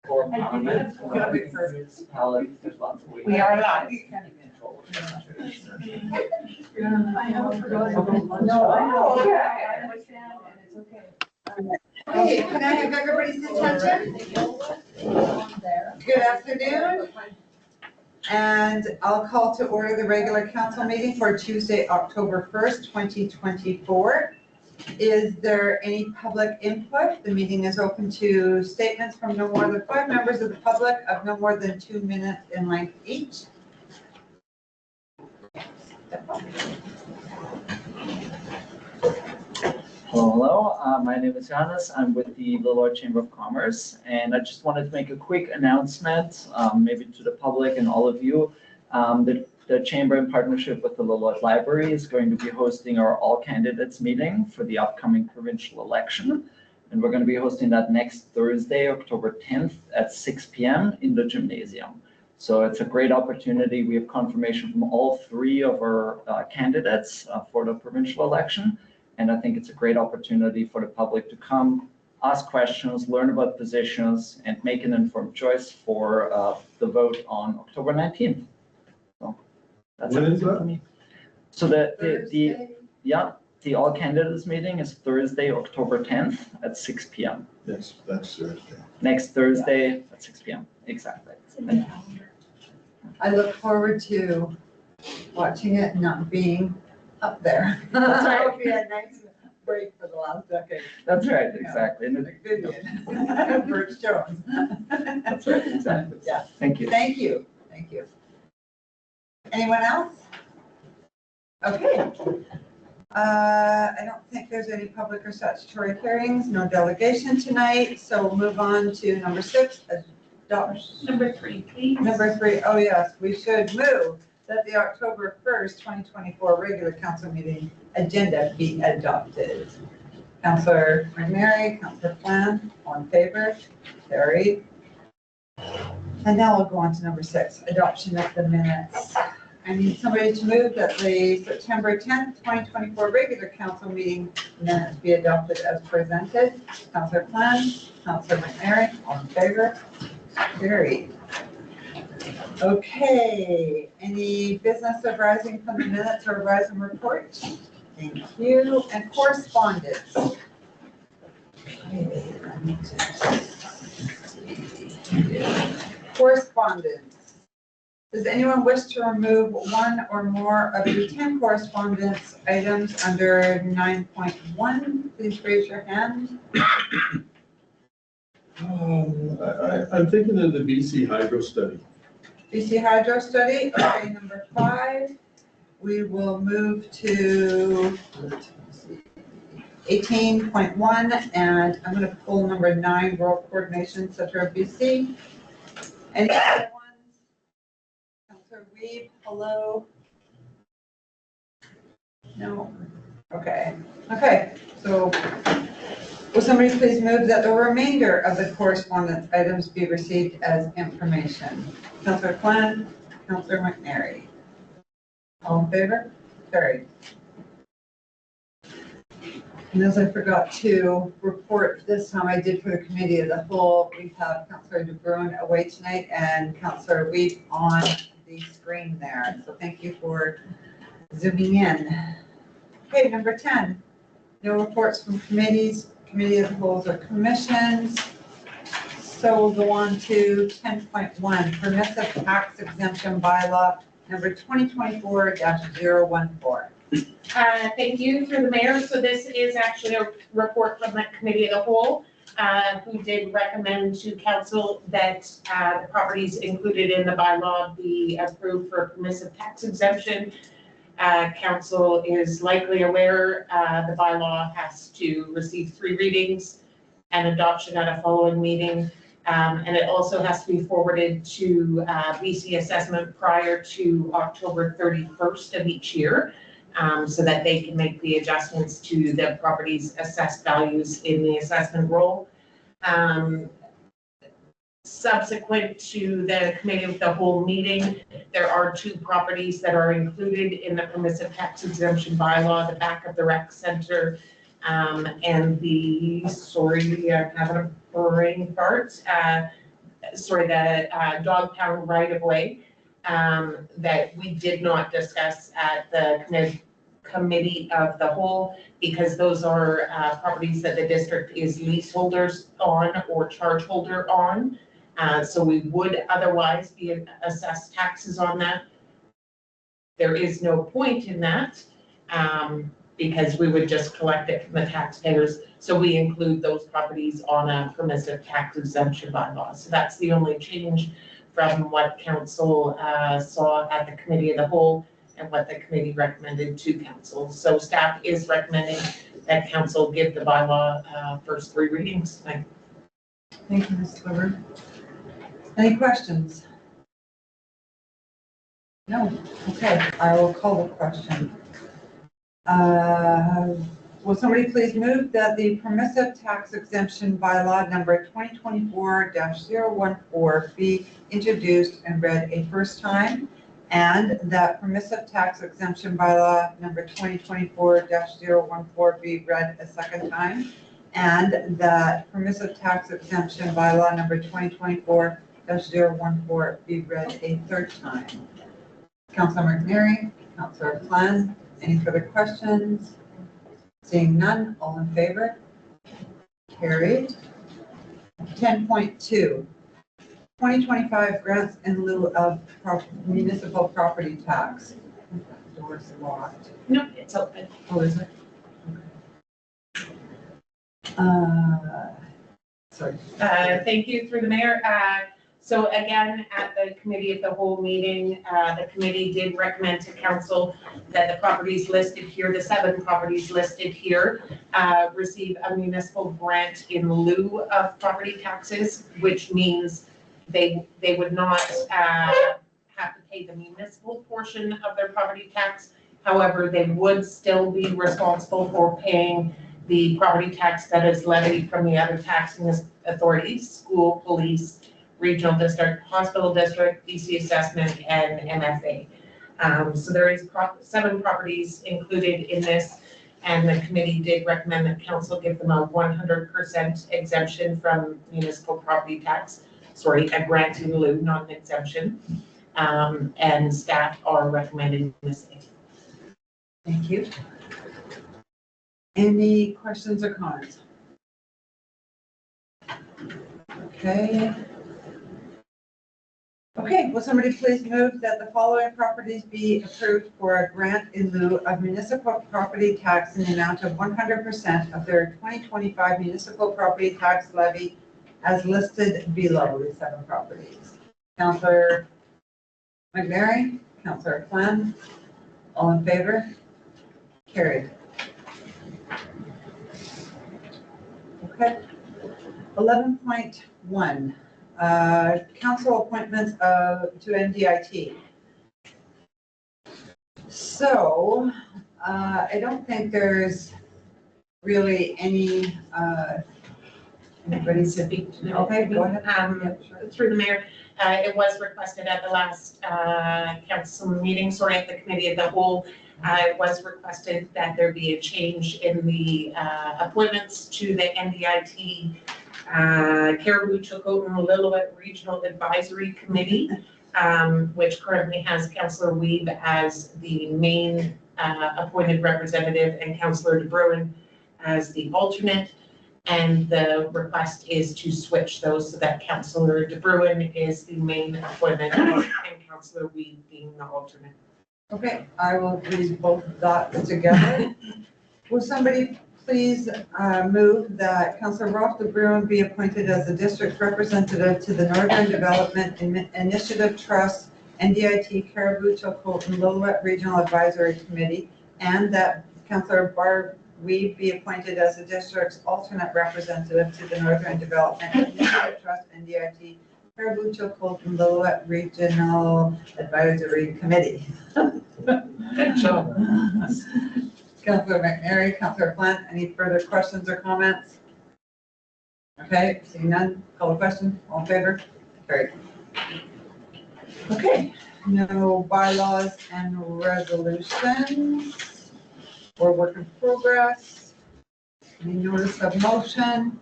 for comment. Municipalities, there's lots of ways. We are live. Control of the situation. I haven't forgotten. No, I know. Okay. I understand, and it's okay. Hey, can I have everybody's attention? Good afternoon. And I'll call to order the regular council meeting for Tuesday, October 1st, 2024. Is there any public input? The meeting is open to statements from no more than 5 members of the public of no more than 2 minutes in length each. Hello, my name is Johannes. I'm with the Lillooet Chamber of Commerce, and I just wanted to make a quick announcement, maybe to the public and all of you. The Chamber, in partnership with the Lillooet Library, is going to be hosting our all candidates meeting for the upcoming provincial election. And we're going to be hosting that next Thursday, October 10th at 6 p.m. in the gymnasium. So it's a great opportunity. We have confirmation from all 3 of our candidates for the provincial election. And I think it's a great opportunity for the public to come, ask questions, learn about positions, and make an informed choice for the vote on October 19th. So that's When it is that? for me. So the all candidates meeting is Thursday, October 10th at 6 p.m. Yes, that's Thursday. Next Thursday at 6 p.m. Exactly. I look forward to watching it not being up there. That's right. It'll be a nice break for the last decade. That's right, exactly. And Like Vivian, Bert Jones. that's right, exactly. Yeah. Thank you. Thank you, thank you. Anyone else? Okay. I don't think there's any public or statutory hearings, no delegation tonight, so we'll move on to number 6, adoption. Number 3, please. Number 3, oh yes, we should move that the October 1st, 2024 regular council meeting agenda be adopted. Councillor McNary, Councillor Plan, all in favor? Carried. And now we'll go on to number 6, adoption of the minutes. I need somebody to move that the September 10th, 2024 regular council meeting minutes be adopted as presented. Councillor Plan, Councillor McNary, all in favor? Carried. Okay, any business arising from the minutes or arising reports? Thank you. And correspondence. Correspondence. Does anyone wish to remove one or more of the 10 correspondence items under 9.1? Please raise your hand. I'm thinking of the BC Hydro study. BC Hydro study, okay, number 5. We will move to 18.1, and I'm going to pull number 9, Rural Coordination Center of BC. Any other ones? Councillor Reed, hello? No? Okay, so will somebody please move that the remainder of the correspondence items be received as information? Councillor Klan, Councillor McNary. All in favor? Carried. And as I forgot to report this time, I did for the committee of the whole, we have Councillor De Bruin away tonight and Councillor Weed on the screen there. So thank you for zooming in. Okay, number 10, no reports from committees, committee of the wholes or commissions. So we'll go on to 10.1, permissive tax exemption bylaw number 2024-014. Thank you through the mayor. So this is actually a report from the committee of the whole, who did recommend to council that the properties included in the bylaw be approved for permissive tax exemption. Council is likely aware the bylaw has to receive 3 readings and adoption at a following meeting. And it also has to be forwarded to BC assessment prior to October 31st of each year, so that they can make the adjustments to the property's assessed values in the assessment roll. Subsequent to the committee of the whole meeting, there are 2 properties that are included in the permissive tax exemption bylaw, the back of the rec center and the, sorry, I have a brain fart, dog pound right of way, that we did not discuss at the committee of the whole, because those are properties that the district is leaseholders on or charge holder on. So we would otherwise be assessed taxes on that. There is no point in that, because we would just collect it from the taxpayers. So we include those properties on a permissive tax exemption bylaw. So that's the only change from what council saw at the committee of the whole and what the committee recommended to council. So staff is recommending that council give the bylaw first 3 readings. Thank you, Ms. Liver. Any questions? No. Okay, I will call the question. Will somebody please move that the permissive tax exemption bylaw number 2024-014 be introduced and read a first time, and that permissive tax exemption bylaw number 2024-014 be read a second time, and that permissive tax exemption bylaw number 2024-014 be read a third time? Councilor McNary, Councilor Flynn, any further questions? Seeing none, all in favor? Carried. 10.2, 2025 grants in lieu of municipal property tax. Doors locked. No, it's open. Oh, is it? Okay. Sorry. Thank you through the mayor. So again, at the committee of the whole meeting, the committee did recommend to council that the properties listed here, the 7 properties listed here, receive a municipal grant in lieu of property taxes, which means they would not have to pay the municipal portion of their property tax. However, they would still be responsible for paying the property tax that is levied from the other taxing authorities, school, police, regional district, hospital district, DC assessment, and MFA. So there is 7 properties included in this, and the committee did recommend that council give them a 100% exemption from municipal property tax. Sorry, a grant in lieu, not an exemption. And staff are recommending the same. Thank you. Any questions or comments? Okay. Okay, will somebody please move that the following properties be approved for a grant in lieu of municipal property tax in the amount of 100% of their 2025 municipal property tax levy as listed below the 7 properties? Councilor McNary, Councilor Flynn, all in favor? Carried. Okay. 11.1. Council appointments to NDIT. So I don't think there's really any anybody to Speak to the- Okay, go ahead. Yeah, sure. Through the mayor, it was requested at the last council meeting, at the committee of the whole. It was requested that there be a change in the appointments to the NDIT Caribou, Chilcotin, Lillooet Regional Advisory Committee, which currently has Councillor Weeb as the main appointed representative and Councillor DeBruin as the alternate. And the request is to switch those so that Councillor DeBruin is the main appointment and Councillor Weeb being the alternate. Okay, I will read both dots together. Will somebody please move that Councillor Rolf DeBruin be appointed as the district representative to the Northern Development Initiative Trust, NDIT Caribou, Chilcotin, Lillooet Regional Advisory Committee, and that Councillor Barb Weeb be appointed as the district's alternate representative to the Northern Development Initiative Trust, NDIT Caribou, Chilcotin, Lillooet Regional Advisory Committee. Good job. Councilor McNary, Councilor Flynn, any further questions or comments? Okay, seeing none, call the question, all in favor? Carried. Okay, no bylaws and resolutions or work in progress. Any notice of motion?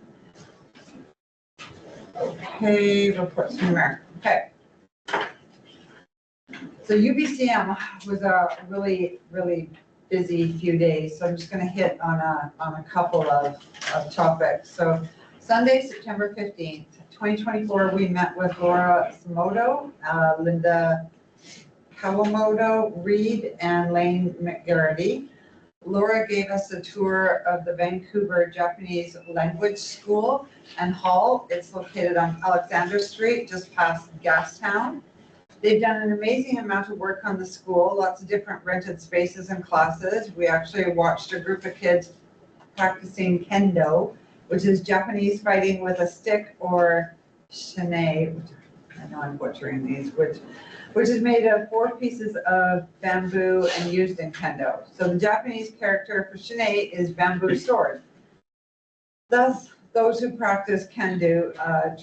Okay, reports from the mayor. Okay. So UBCM was a really, really busy few days, so I'm just gonna hit on a couple of topics. So Sunday, September 15th, 2024, we met with Laura Samoto, Linda Kawamoto, Reed, and Lane McGarity. Laura gave us a tour of the Vancouver Japanese Language School and Hall. It's located on Alexander Street, just past Gastown. They've done an amazing amount of work on the school, lots of different rented spaces and classes. We actually watched a group of kids practicing kendo, which is Japanese fighting with a stick, or shinai, I know I'm butchering these, which is made of 4 pieces of bamboo and used in kendo. So the Japanese character for shinai is bamboo sword. Thus, those who practice kendo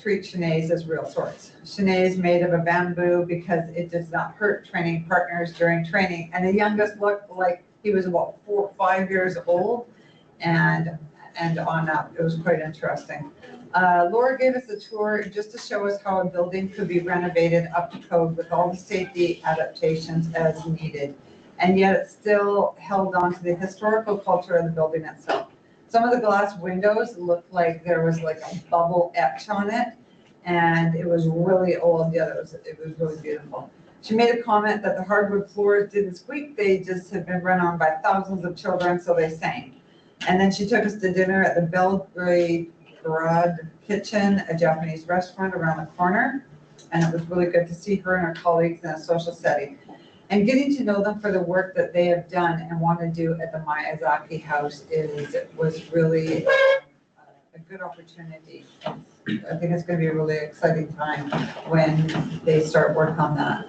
treat shinais as real swords. Shinai is made of a bamboo because it does not hurt training partners during training. And the youngest looked like he was about 4 or 5 years old and on up. It was quite interesting. Laura gave us a tour just to show us how a building could be renovated up to code with all the safety adaptations as needed. And yet it still held on to the historical culture of the building itself. Some of the glass windows looked like there was like a bubble etch on it, and it was really old. Yeah, it was really beautiful. She made a comment that the hardwood floors didn't squeak. They just had been run on by thousands of children, so they sang. And then she took us to dinner at the Belgrade Broad Kitchen, a Japanese restaurant around the corner. And it was really good to see her and her colleagues in a social setting. And getting to know them for the work that they have done and want to do at the Miyazaki House was really a good opportunity. I think it's going to be a really exciting time when they start work on that.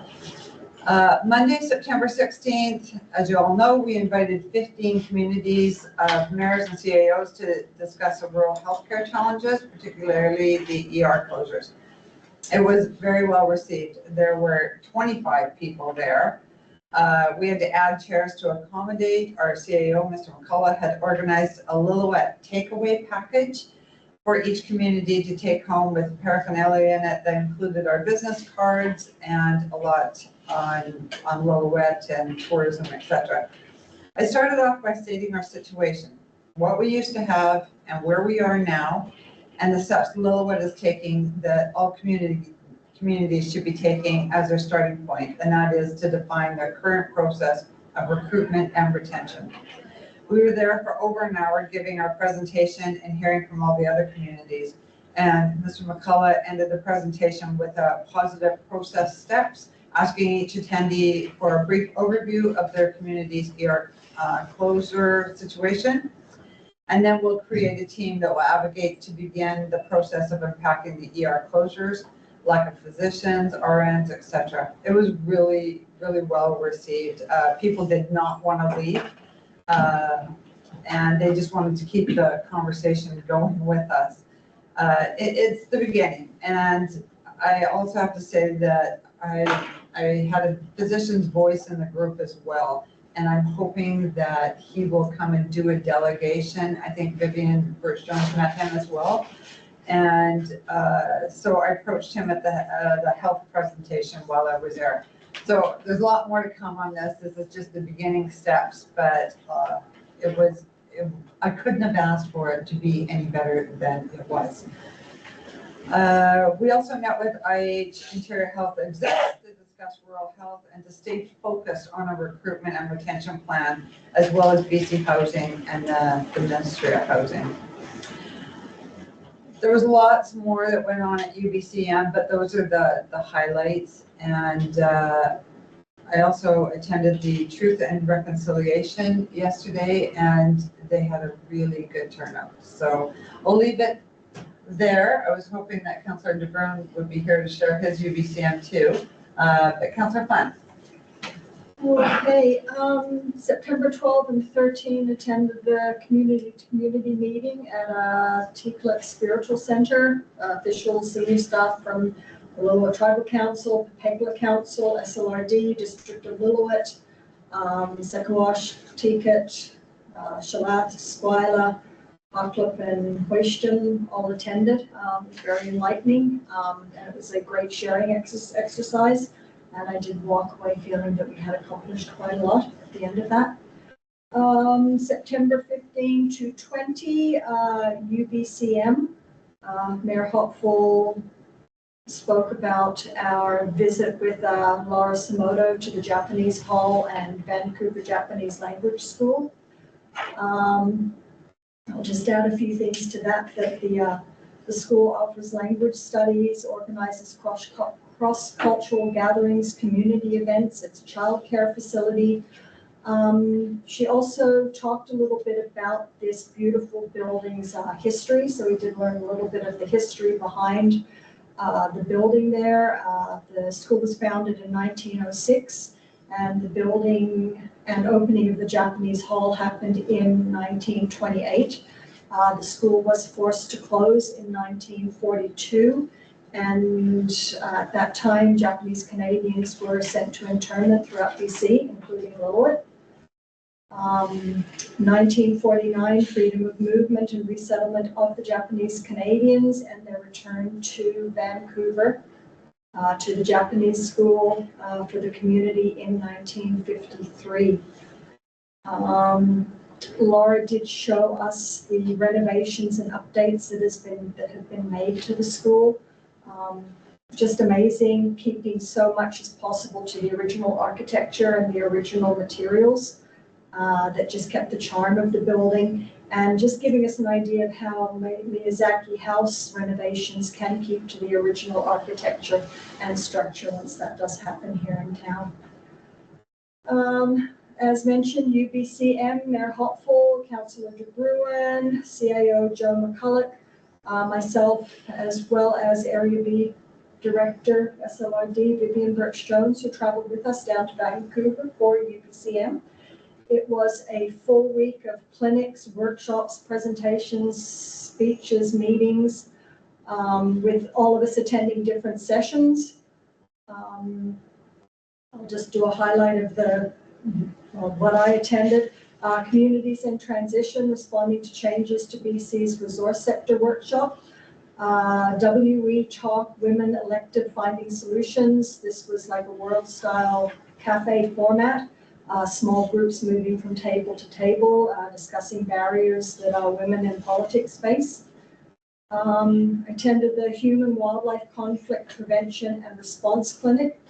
Monday, September 16th, as you all know, we invited 15 communities, mayors and CAOs to discuss the rural healthcare challenges, particularly the ER closures. It was very well received. There were 25 people there. We had to add chairs to accommodate. Our CAO, Mr. McCullough, had organized a Lillooet takeaway package for each community to take home with paraphernalia in it that included our business cards and a lot on Lillooet and tourism, etc. I started off by stating our situation, what we used to have and where we are now, and the steps Lillooet is taking that all communities should be taking as their starting point, and that is to define their current process of recruitment and retention. We were there for over an hour giving our presentation and hearing from all the other communities. And Mr. McCullough ended the presentation with a positive process steps, asking each attendee for a brief overview of their community's ER closure situation. And then we'll create a team that will advocate to begin the process of unpacking the ER closures, lack of physicians, RNs, etc. It was really, really well received. People did not want to leave, and they just wanted to keep the conversation going with us. It's the beginning, and I also have to say that I had a physician's voice in the group as well, and I'm hoping that he will come and do a delegation. I think Vivian Birch-Jones met him as well. And so I approached him at the health presentation while I was there. So there's a lot more to come on this. This is just the beginning steps, but I couldn't have asked for it to be any better than it was. We also met with IH Interior Health execs to discuss rural health and to stay focused on a recruitment and retention plan, as well as BC Housing and the Ministry of Housing. There was lots more that went on at UBCM, but those are the highlights. And I also attended the Truth and Reconciliation yesterday, and they had a really good turnout. So I'll leave it there. I was hoping that Councillor DeBruin would be here to share his UBCM too. But Councillor Flynn. Okay, September 12 and 13 attended the community meeting at T-Clip Spiritual Center. Officials, senior staff from the Lillooet Tribal Council, Pegla Council, SLRD, District of Lillooet, Sequosh, Tikit, Shalat, Squila, Harklip and Houston all attended. It was very enlightening, and it was a great sharing exercise. And I did walk away feeling that we had accomplished quite a lot at the end of that. September 15 to 20, UBCM, Mayor Hopeful spoke about our visit with Laura Simoto to the Japanese Hall and Vancouver Japanese Language School. I'll just add a few things to that the school offers language studies, organizes cross-cultural gatherings, community events. It's a childcare facility. She also talked a little bit about this beautiful building's history. So we did learn a little bit of the history behind the building there. The school was founded in 1906, and the building and opening of the Japanese Hall happened in 1928. The school was forced to close in 1942. And at that time, Japanese Canadians were sent to internment throughout BC, including Lillooet. 1949, freedom of movement and resettlement of the Japanese Canadians and their return to Vancouver, to the Japanese school for the community in 1953. Laura did show us the renovations and updates that have been made to the school. Just amazing, keeping so much as possible to the original architecture and the original materials that just kept the charm of the building, and just giving us an idea of how Miyazaki House renovations can keep to the original architecture and structure once that does happen here in town. As mentioned, UBCM, Mayor Hopeful, Councillor De Bruin, CIO Joe McCulloch, myself, as well as Area B Director, SLRD, Vivian Birch-Jones, who traveled with us down to Vancouver for UBCM. It was a full week of clinics, workshops, presentations, speeches, meetings, with all of us attending different sessions. I'll just do a highlight of what I attended. Communities in Transition, Responding to Changes to BC's Resource Sector Workshop. WE Talk, Women Elected Finding Solutions. This was like a world-style cafe format. Small groups moving from table to table, discussing barriers that our women in politics face. Attended the Human Wildlife Conflict Prevention and Response Clinic.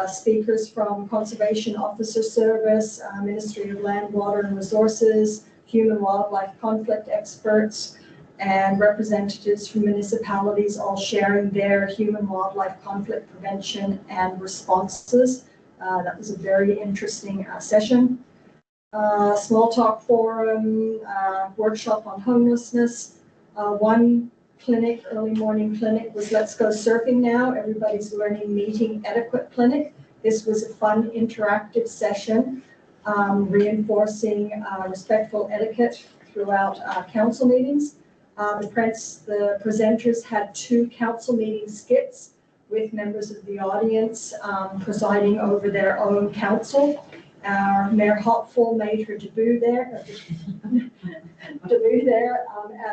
Speakers from Conservation Officer Service, Ministry of Land, Water and Resources, Human Wildlife Conflict experts, and representatives from municipalities all sharing their human wildlife conflict prevention and responses. That was a very interesting session. Small talk forum, workshop on homelessness. One clinic, early morning clinic, was Let's Go Surfing Now. Everybody's Learning Meeting Etiquette clinic. This was a fun interactive session, reinforcing respectful etiquette throughout council meetings. The presenters had 2 council meeting skits with members of the audience presiding over their own council. Our Mayor Hopeful made her debut there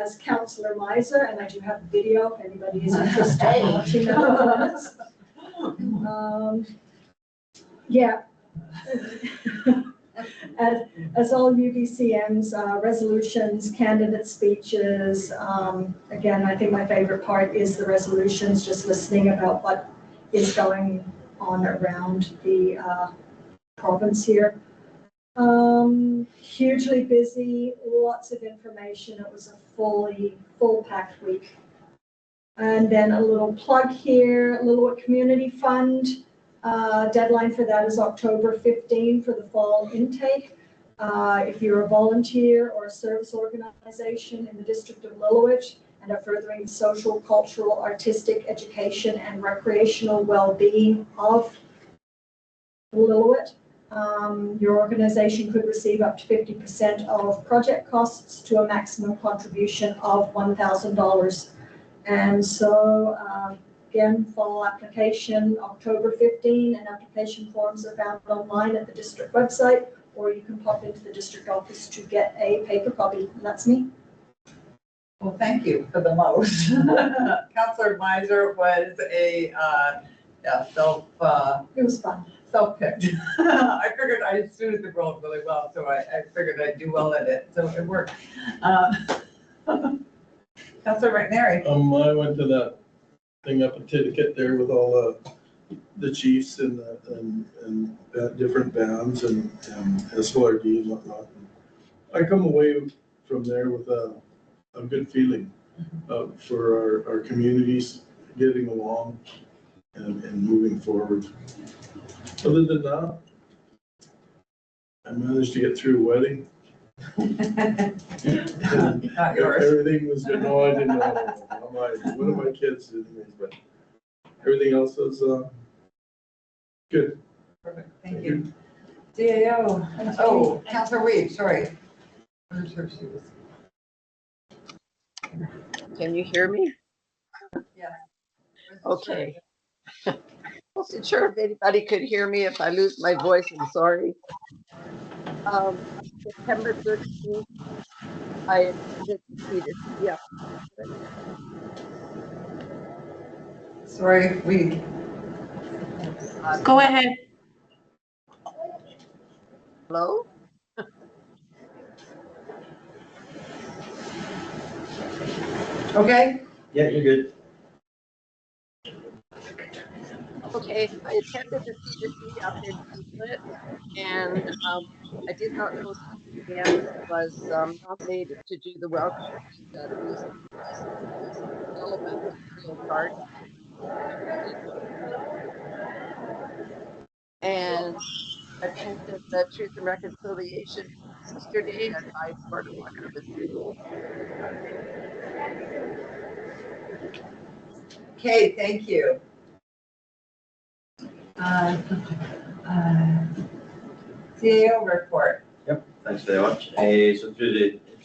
as Councillor Miser, and I do have a video if anybody is interested in watching that. Yeah. As all UBCM's resolutions, candidate speeches, again, I think my favorite part is the resolutions, just listening about what is going on around the province here. Hugely busy, lots of information. It was a full packed week. And then a little plug here, Lillooet Community Fund. Deadline for that is October 15 for the fall intake. If you're a volunteer or a service organization in the District of Lillooet and are furthering the social, cultural, artistic, education, and recreational well-being of Lillooet, your organization could receive up to 50% of project costs to a maximum contribution of $1,000. And so, again, fall application October 15, and application forms are found online at the district website, or you can pop into the district office to get a paper copy. And that's me. Well, thank you for the most. Counselor Meiser was a It was fun. self-picked. I figured I suited the role really well, so I figured I'd do well at it, so it worked. Counselor McNary. I went to that thing up in Titicate there with all the chiefs and different bands and SLRD and whatnot. I come away from there with a good feeling for our communities getting along and moving forward. Other than that, I managed to get through a wedding. Not yours. Everything was good. No, I didn't know. One of my kids anyways, but everything else was good. Perfect, thank you. DAO, oh, Counselor Reed, sorry. I'm sure she was. Can you hear me? Yes. Okay. Wasn't sure if anybody could hear me. If I lose my voice, I'm sorry. September 13th, I attended the Cedar City up. Sorry, Reed. Go ahead. Hello? Okay, Yeah, you're good. Okay, I attended the Cedar City up in Tiflet, and I did not know CDM was nominated to do the Welsh studies. Relevant field card. And attended the Truth and Reconciliation yesterday at 5:00 I was okay, thank you. CAO report. Yep, thanks very much. So through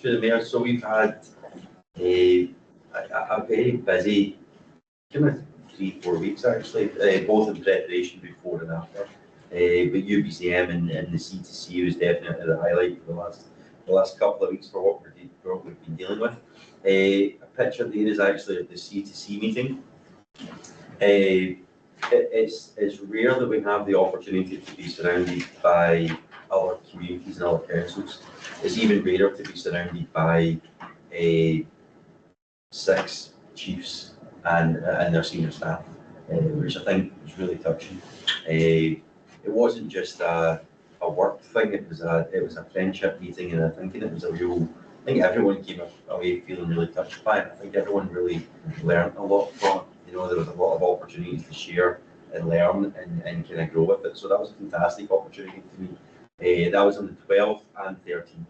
the mayor, so we've had a very busy kind of 3-4 weeks actually, both in preparation before and after. But UBCM and the C2C was definitely the highlight for the last couple of weeks for what we've been dealing with. A picture there is actually of the C2C meeting. It's rare that we have the opportunity to be surrounded by other communities and other councils. It's even rarer to be surrounded by 6 chiefs and their senior staff, which I think was really touching. It wasn't just a work thing; it was a friendship meeting, and I think it was I think everyone came away feeling really touched by it. I think everyone really learned a lot from it. You know, there was a lot of opportunities to share and learn and kind of grow with it. So that was a fantastic opportunity for me. That was on the 12th and 13th.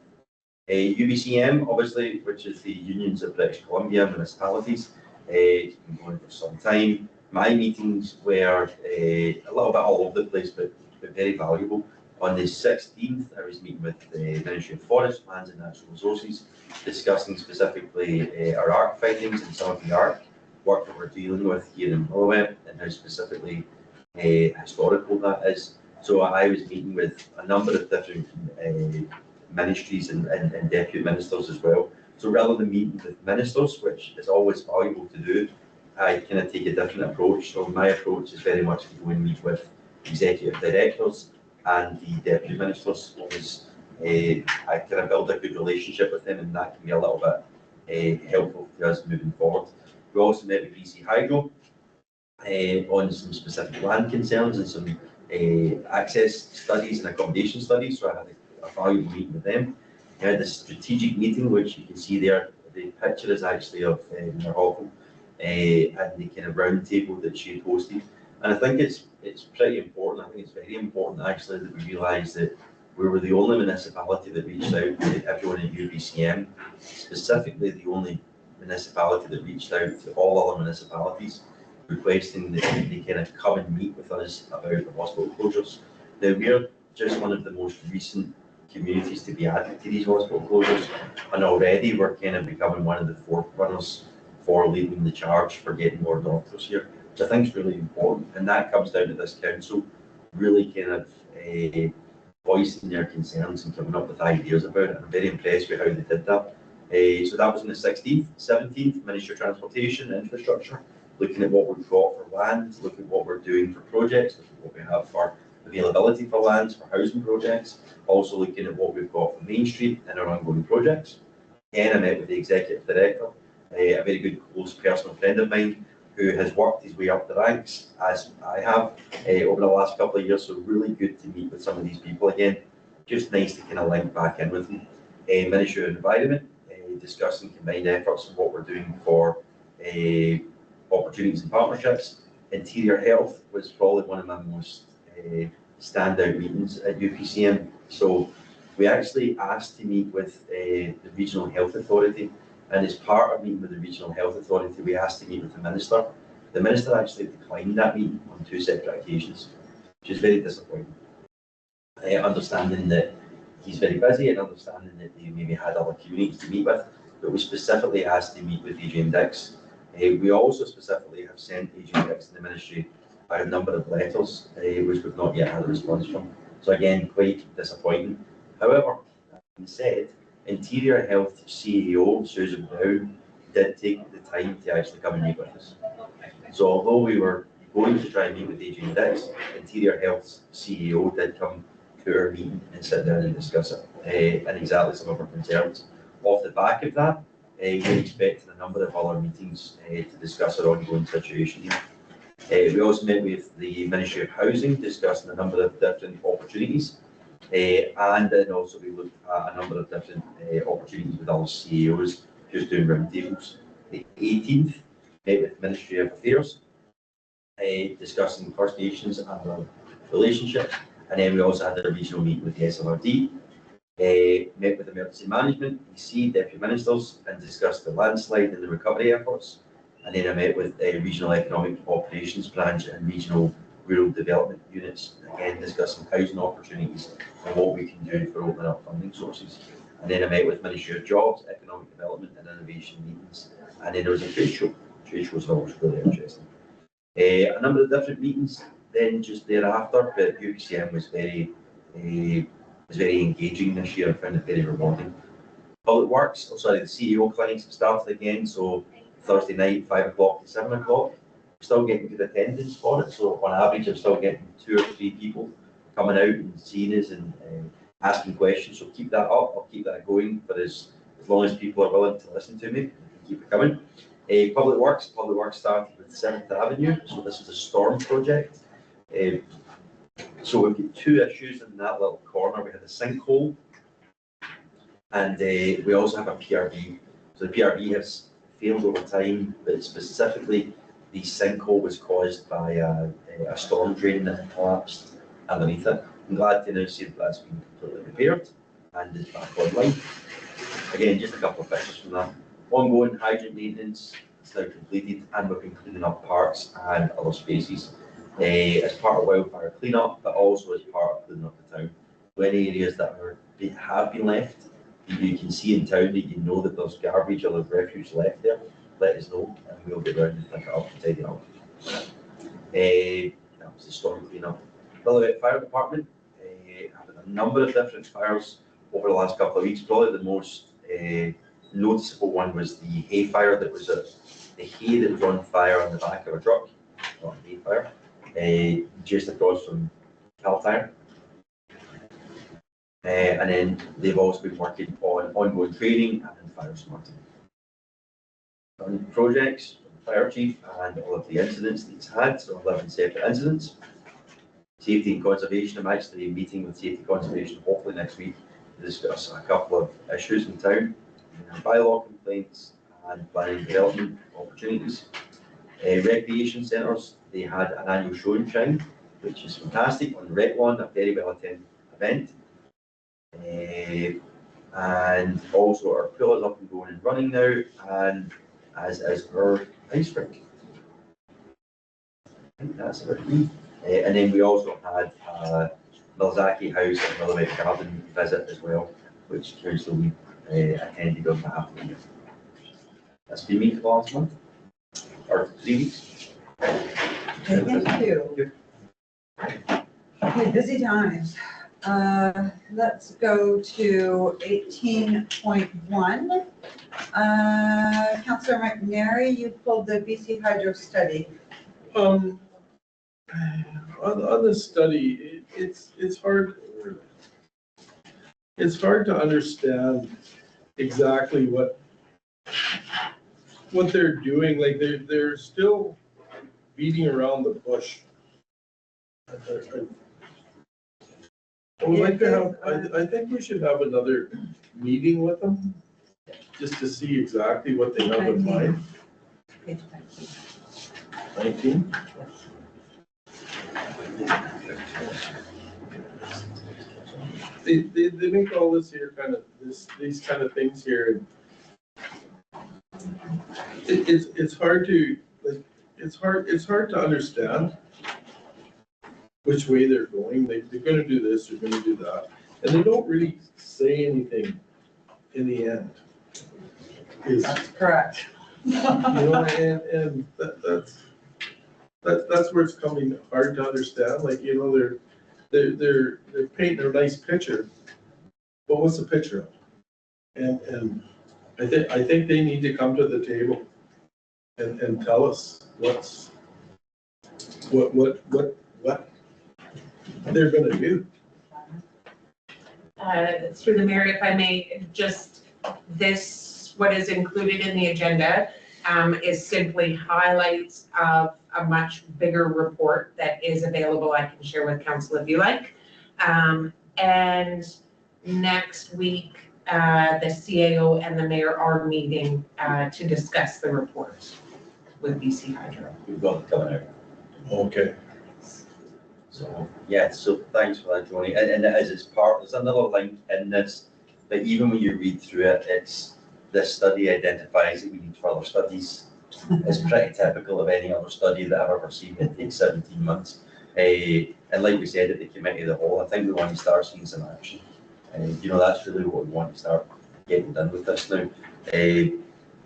UBCM, obviously, which is the Unions of British Columbia Municipalities, it's been going for some time. My meetings were a little bit all over the place, but very valuable. On the 16th, I was meeting with the Ministry of Forest, Lands and Natural Resources, discussing specifically our ARC findings and some of the ARC work that we're dealing with here in Millewett and how specifically historical that is. So I was meeting with a number of different ministries and deputy ministers as well. So rather than meeting with ministers, which is always valuable to do, I kind of take a different approach. So my approach is very much to go and meet with executive directors and the deputy ministers. Because I kind of build a good relationship with them, and that can be a little bit helpful to us moving forward. We also met with BC Hydro on some specific land concerns and some access studies and accommodation studies. So I had a valuable meeting with them. I had a strategic meeting, which you can see there. The picture is actually of Mayor Hoffel and the kind of round table that she had hosted. And I think it's pretty important. I think it's very important actually that we realise that we were the only municipality that reached out to everyone in UBCM, specifically the only municipality that reached out to all other municipalities, requesting that they kind of come and meet with us about the hospital closures. Now, we're just one of the most recent communities to be added to these hospital closures, and already we're kind of becoming one of the forerunners for leading the charge for getting more doctors here, which I think is really important. And that comes down to this council really kind of voicing their concerns and coming up with ideas about it. I'm very impressed with how they did that. So that was on the 16th. 17th, Ministry of Transportation, Infrastructure, looking at what we've got for land, looking at what we're doing for projects, looking at what we have for availability for lands, for housing projects, also looking at what we've got for Main Street and our ongoing projects. Again, I met with the Executive Director, a very good close personal friend of mine, who has worked his way up the ranks, as I have, over the last couple of years, so really good to meet with some of these people again. Just nice to kind of link back in with them. Ministry of Environment, discussing combined efforts and what we're doing for opportunities and partnerships. Interior Health was probably one of my most standout meetings at UPCM. So we actually asked to meet with the Regional Health Authority, and as part of meeting with the Regional Health Authority, we asked to meet with the Minister. The Minister actually declined that meeting on 2 separate occasions, which is very disappointing. Understanding that he's very busy and understanding that they maybe had other communities to meet with, but we specifically asked to meet with Adrian Dix. We also specifically have sent Adrian Dix to the Ministry a number of letters, which we've not yet had a response from. So again, quite disappointing. However, that being said, Interior Health CEO Susan Brown did take the time to actually come and meet with us. So although we were going to try and meet with Adrian Dix, Interior Health's CEO did come to our meeting and sit down and discuss it, and exactly some of our concerns. Off the back of that, we're expecting a number of other meetings to discuss our ongoing situation here. We also met with the Ministry of Housing, discussing a number of different opportunities, and then also we looked at a number of different opportunities with other CEOs, just doing roundtables. The 18th, met with Ministry of Affairs, discussing First Nations and our relationship, and then we also had a regional meeting with the SLRD. Met with Emergency Management, EC, Deputy Ministers, and discussed the landslide and the recovery efforts. And then I met with Regional Economic Operations Branch and Regional Rural Development Units, again discussing housing opportunities and what we can do for opening up funding sources. And then I met with Ministry of Jobs, Economic Development and Innovation meetings. And then there was a trade show. Trade shows are always really interesting. A number of different meetings then just thereafter, but UPCM was very engaging this year. I found it very rewarding. Public Works, the CEO clinics have started again, so Thursday night, 5 o'clock to 7 o'clock. We're still getting good attendance for it, so on average I'm still getting 2 or 3 people coming out and seeing us and asking questions, so keep that up. I'll keep that going for as long as people are willing to listen to me. Keep it coming. Public Works started with 7th Avenue, so this is a storm project. So we've got 2 issues in that little corner. We had a sinkhole, and we also have a PRB. So the PRB has failed over time, but specifically the sinkhole was caused by a storm drain that collapsed underneath it. I'm glad to now see that that's been completely repaired and is back online. Again, just a couple of pictures from that. Ongoing hydrant maintenance is now completed, and we've been cleaning up parks and other spaces as part of wildfire cleanup, but also as part of cleaning up the town. So any areas that have been left, you can see in town that you know that there's garbage or there's refuse left there, let us know and we'll get around and pick it up and tidy it up. That was the storm cleanup. Lillooet Fire Department, having a number of different fires over the last couple of weeks. Probably the most noticeable one was the hay fire that was the hay that was on fire on the back of a truck, not a hay fire, just across from Cal Tire. And then they've also been working on ongoing training and fire smarting. On projects, fire chief and all of the incidents that he's had, so 11 separate incidents. Safety and conservation, I'm actually meeting with safety conservation hopefully next week to discuss a couple of issues in town, bylaw complaints and planning and development opportunities. Recreation centres, they had an annual show and shine, which is fantastic on the Rec Lawn, a very well attended event. And also our pool is up and going and running now, and as is our ice rink. I think that's about me. And then we also had Milzaki House and Lillooet Garden visit as well, which Councillor Lee attended on behalf of me. That's been me for the last month, or 3 weeks. Thank you. Okay, busy times. Let's go to 18.1. Councillor McNary, you pulled the BC Hydro study. On the study, it's hard to understand exactly what they're doing. Like they're still beating around the bush. I would like to have, I think we should have another meeting with them, just to see exactly what they have in mind. Page 19. 19? They make all this here kind of, these kind of things here. It's hard to, like, it's hard to understand which way they're going. They're gonna do this, they're gonna do that. And they don't really say anything in the end. That's correct. You know, and that's where it's coming hard to understand. Like, you know, they're painting a nice picture, but what's the picture of? And I think they need to come to the table and tell us what they're gonna do. Through the mayor, if I may, just this, what is included in the agenda is simply highlights of a much bigger report that is available. I can share with council if you like. And next week, the CAO and the mayor are meeting to discuss the report with BC Hydro. We've got it coming out. Okay. So, yeah, so thanks for that, Joni. And as it's part, there's another link in this, but even when you read through it, this study identifies that we need further studies. It's pretty typical of any other study that I've ever seen. It takes 17 months. And like we said at the committee of the whole, I think we want to start seeing some action. You know, that's really what we want to start getting done with this now. The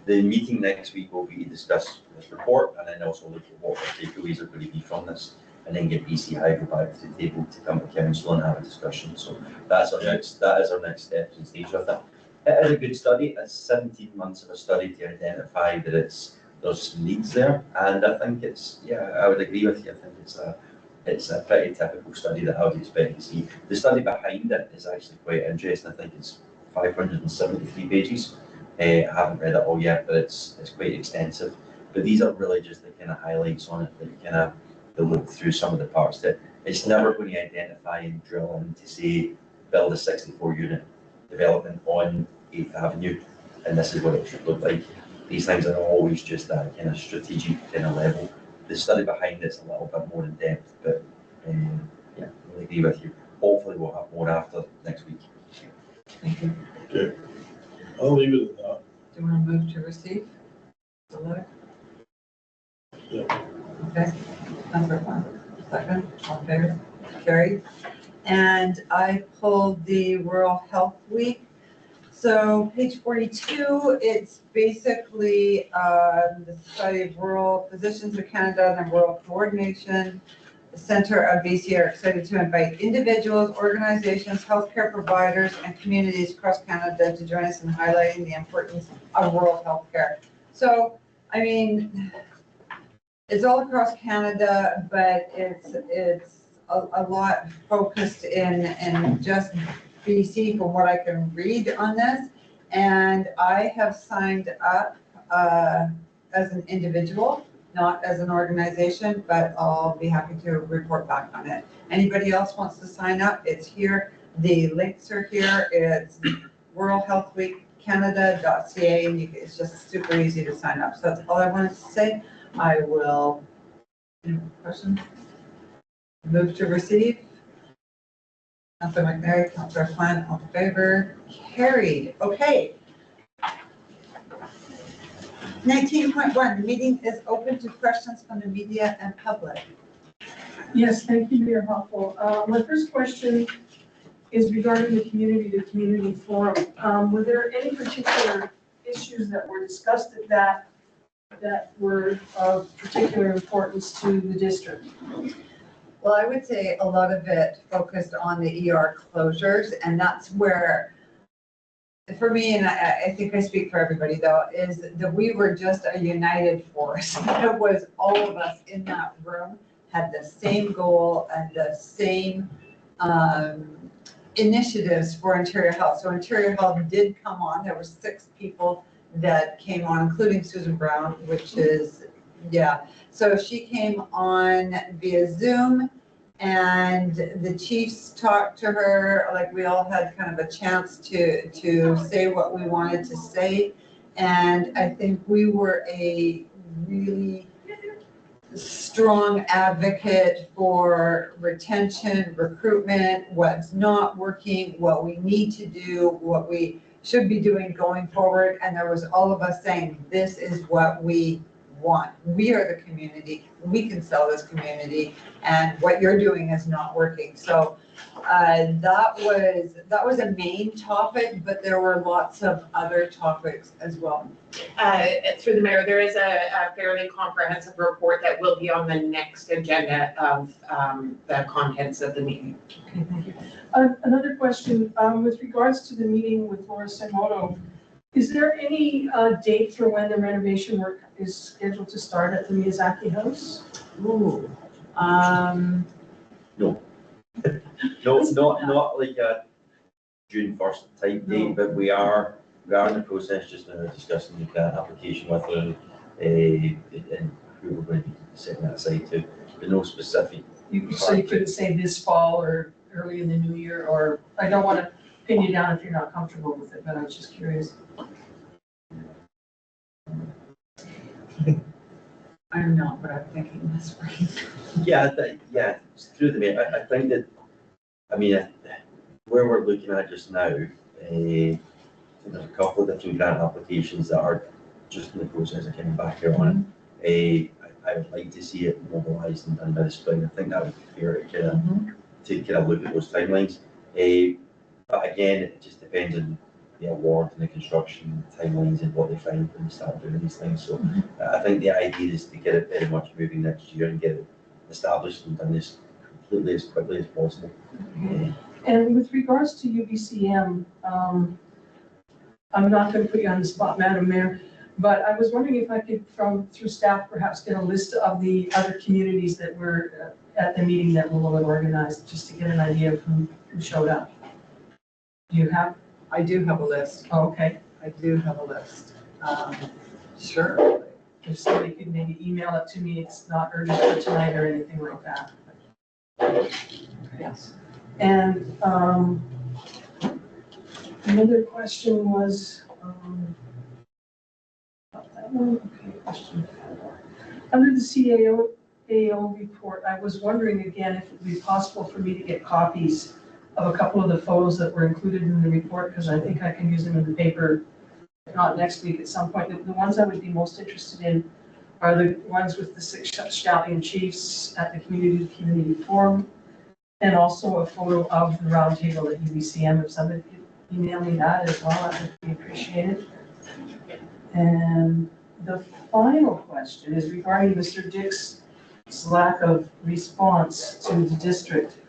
meeting next week will be to discuss this report and then also look at what the takeaways are going to be from this, and then get BC Hydro back to the table to come to council and have a discussion. So that is our next step and stage with it. It is a good study. It's 17 months of a study to identify that there's some needs there, and I think I would agree with you. I think it's a pretty typical study that I would expect to see. The study behind it is actually quite interesting. I think it's 573 pages. I haven't read it all yet, but it's quite extensive. But these are really just the kind of highlights on it that you kind of look through some of the parts that it's never going to identify and drill in to say build a 64 unit development on 8th Avenue, and this is what it should look like. These things are always just that kind of strategic kind of level. The study behind it's a little bit more in depth, but yeah, I really agree with you. Hopefully we'll have more after next week. Thank you. Okay. I'll leave it at that. Do you want to move to receive the letter? Yeah. Okay. Councillor Kwan, second, all in favor, carried. And I pulled the Rural Health Week. So page 42, it's basically the Society of Rural Physicians of Canada and Rural Coordination. The Centre of BC are excited to invite individuals, organizations, healthcare providers, and communities across Canada to join us in highlighting the importance of rural healthcare. So, I mean, it's all across Canada, but it's a lot focused in just BC from what I can read on this. And I have signed up as an individual, not as an organization, but I'll be happy to report back on it. Anybody else wants to sign up, it's here. The links are here. It's ruralhealthweekcanada.ca, and it's just super easy to sign up. So that's all I wanted to say. I will, any questions? Move to receive. Councillor McNary, Councillor Kwan, all in favor, carried. Okay. 19.1, the meeting is open to questions from the media and public. Yes, thank you, Mayor Hoppel. My first question is regarding the community-to-community forum. Were there any particular issues that were discussed at that were of particular importance to the district? Well, I would say a lot of it focused on the ER closures, and that's where, for me, and I think I speak for everybody though, is that we were just a united force. It was all of us in that room had the same goal and the same initiatives for Ontario Health. So Ontario Health did come on. There were 6 people that came on, including Susan Brown, which is, yeah. So she came on via Zoom, and the chiefs talked to her, like we all had kind of a chance to say what we wanted to say. And I think we were a really strong advocate for retention, recruitment, what's not working, what we need to do, what we should be doing going forward. And there was all of us saying, this is what we want. We are the community. We can sell this community, and what you're doing is not working. So that was a main topic, but there were lots of other topics as well. Through the mayor, there is a fairly comprehensive report that will be on the next agenda of the contents of the meeting. Okay, thank you. Another question, with regards to the meeting with Laura Simono, is there any date for when the renovation work is scheduled to start at the Miyazaki House? Ooh. No, not like a June 1st type date, but we are in the process just now discussing the grant application with her, and who we're going to be setting that aside to. There's no specific. So you couldn't say this fall or early in the new year, or I don't want to pin you down if you're not comfortable with it, but I was just curious. I'm not, but I'm thinking this spring. Yeah, it's through the mayor. I think that, I mean, where we're looking at just now, there's a couple of different grant applications that are just in the process of coming back here on. I would like to see it mobilised and done by the spring. I think that would be fair to kind of look at those timelines. But again, it just depends on the award and the construction timelines and what they find when they start doing these things. So I think the idea is to get it very much moving next year and get it established and done as completely as quickly as possible. And with regards to UBCM, I'm not going to put you on the spot, Madam Mayor, but I was wondering if I could, through staff, perhaps get a list of the other communities that were at the meeting that Willow had organized, just to get an idea of who showed up. Do you have? I do have a list. Oh, okay. I do have a list. Sure. If somebody could maybe email it to me, it's not urgent for tonight or anything like that. Yes. And another question was, that one, okay, question 4. Under the CAO report, I was wondering again if it would be possible for me to get copies of a couple of the photos that were included in the report, because I think I can use them in the paper, if not next week at some point. The ones I would be most interested in are the ones with the 6 stallion chiefs at the community forum, and also a photo of the round table at UBCM. If somebody could email me that as well, that would be appreciated. And the final question is regarding Mr. Dick's lack of response to the district.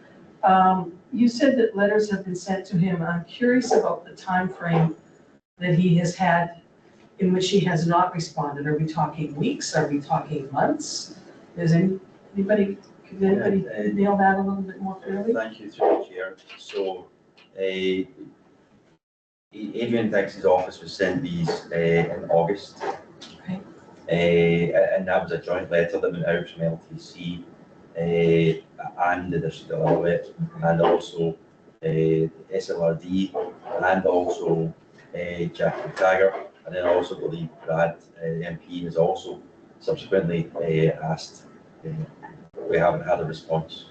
You said that letters have been sent to him. I'm curious about the time frame that he has had in which he has not responded. Are we talking weeks? Are we talking months? Does anybody nail that a little bit more clearly? Thank you, through the chair. So, Adrian Dix's office was sent these in August. Okay. And that was a joint letter that went out from LTC and the District of Alouette, and also SLRD, and also Jackie Taggart, and then also I believe Brad, MP, has also subsequently asked. We haven't had a response.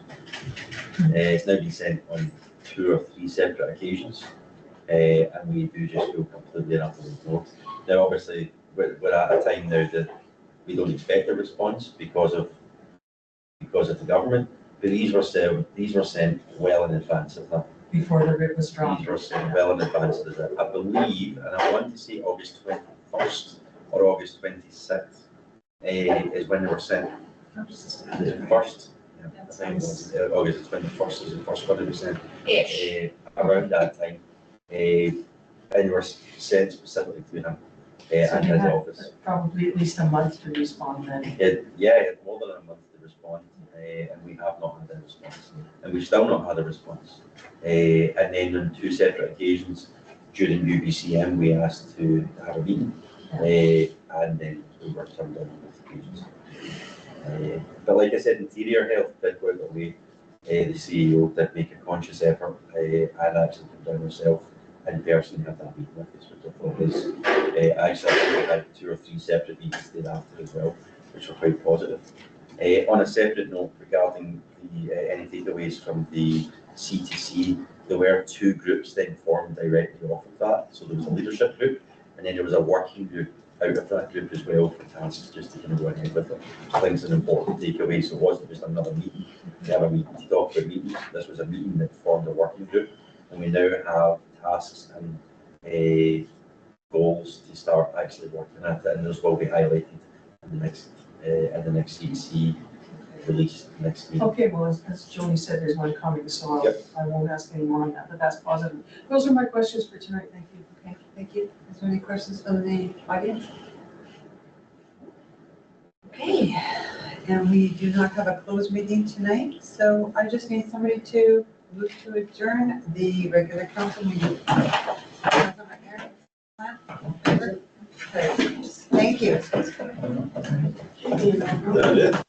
It's now been sent on 2 or 3 separate occasions, and we do just feel completely and utterly ignored. Now, obviously, we're at a time now that we don't expect a response because of the government, but these were sent well in advance of that. Before the writ was drawn. These were sent well in advance of that. I believe, and I want to say August 21st or August 26th is when they were sent. The first, I think it was August 21st is the first one that we sent. Ish. Around that time, and we were sent specifically to him So and you his had office. probably at least a month to respond then. It had more than a month to respond, and we have not had a response, and we've still not had a response. And then on 2 separate occasions during UBCM, we asked to have a meeting, and then we were turned down on both occasions. But like I said, Interior Health did go out of the way. The CEO did make a conscious effort, and actually come down herself in person and had that meeting with us, which I thought was, actually I think we had 2 or 3 separate meetings thereafter as well, which were quite positive. On a separate note regarding the any takeaways from the CTC, there were 2 groups then formed directly off of that. So there was a leadership group, and then there was a working group out of that group as well for tasks just to kind of go ahead with it. So I think it's an important takeaway. So it wasn't just another meeting. We have a meeting to talk about meetings. This was a meeting that formed a working group, and we now have tasks and goals to start actually working at it, and those will be highlighted in the next CTC release next week. Okay, well, as Joni said, there's one coming, so Yep. I won't ask any more on that, but that's positive. Those are my questions for tonight, thank you. Okay, thank you. Is there any questions from the audience? Okay, and we do not have a closed meeting tonight, so I just need somebody to move to adjourn the regular council meeting. Thank you. That it?